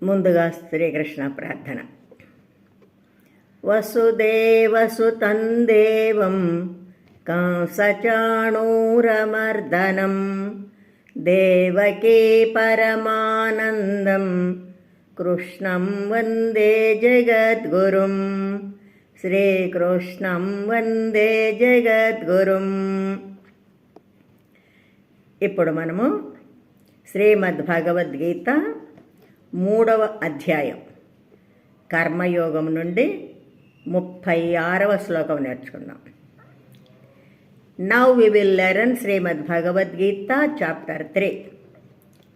ముందుగా శ్రీకృష్ణ ప్రార్థన. వసుదేవసుతం దేవం కంసచాణూరమర్దనం దేవకీ పరమానందం కృష్ణం వందే జగద్గురుం. శ్రీకృష్ణం వందే జగద్గురుం. ఇప్పుడు మనము శ్రీమద్భగవద్గీత 3వ అధ్యాయం కర్మయోగం నుండి 36వ శ్లోకం నేర్చుకుందాం. Now we will learn Srimad Bhagavad Gita chapter 3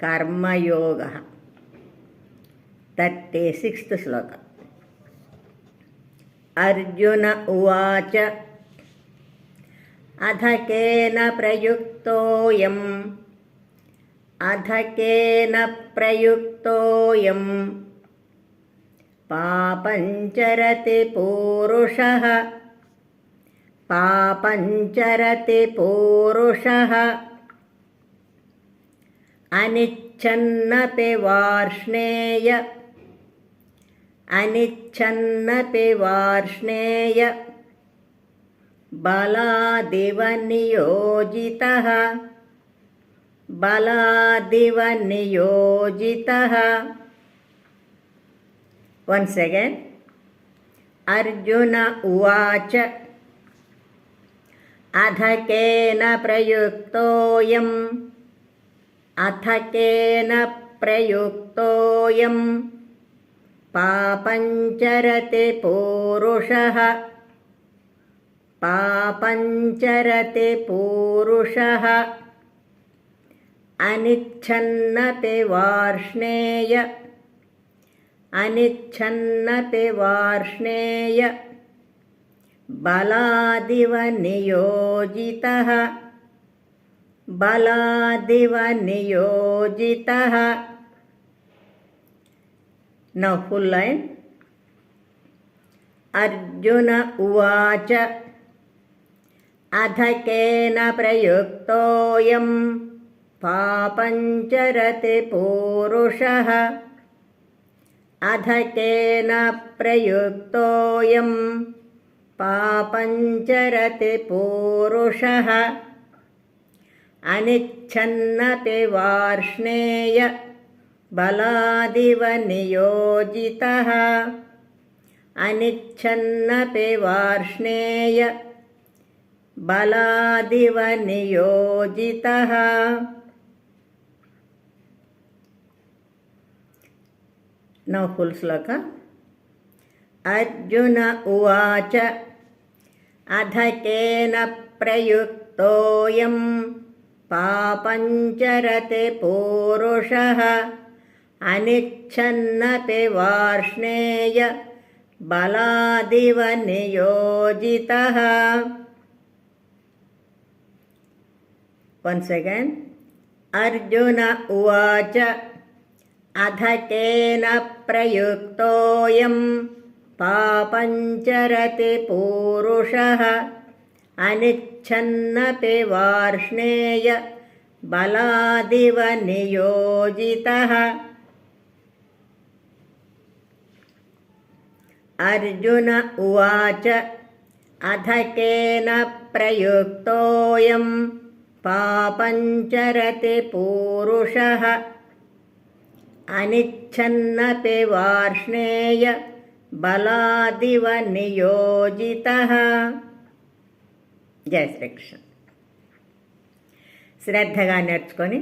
Karmayoga 36th శ్లోకం. అర్జున ఉవాచ అథ కేన ప్రయుక్తోయం అథకేన ప్రయుక్తోయం పాపంచరతి పూరుషః పాపంచరతి పూరుషః అనిచ్ఛన్నపి వార్ష్ణేయ అనిచ్ఛన్నపి వార్ష్ణేయ బలాదివ నియోజితః బలాదివ నియోజితః. Once again. అర్జున ఉవాచ అథ కేన ప్రయుక్తోయం అథ కేన ప్రయుక్తోయం పాపంచరతి పూరుషః పాపంచరతి పూరుషః అనిచ్ఛన్నపి వార్ష్ణేయ అనిచ్ఛన్నపి వార్ష్ణేయ బలాదివ నియోజితః బలాదివ నియోజితః. Now full line. అర్జున ఉవాచ అథ కేన ప్రయుక్తోయం పాపంచరతి పూరుషః అథ కేన ప్రయుక్తోయం పాపంచరతి పూరుషః అనిచ్ఛన్నపి వార్ష్ణేయ బలాదివ నియోజితః అనిచ్ఛన్నపి వార్ష్ణేయ బలాదివ నియోజితః. Now full shloka. అర్జున ఉవాచ అథ కేన ప్రయుక్తోయం పాపంచరతి పూరుషః అనిచ్ఛన్నపి వార్ష్ణేయ బలాదివ నియోజితః. Once again. అర్జున ఉవాచ అథ కేన ప్రయుక్తోయం పాపంచరతి పూరుషః అనిచ్ఛన్నపి వార్ష్ణేయ బలాదివ నియోజితః. అర్జున ఉవాచ అథ కేన ప్రయుక్తోయం పాపంచరతి పూరుషః అనిచ్ఛన్నపి వార్ష్ణేయ బలాదివ నియోజితః. జై శ్రీకృష్ణ. శ్రద్ధగా నేర్చుకొని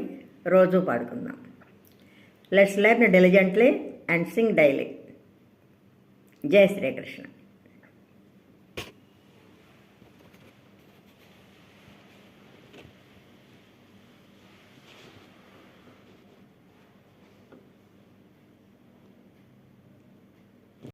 రోజు పాడుకుందాం. Let's learn diligently and sing daily. జై శ్రీకృష్ణ.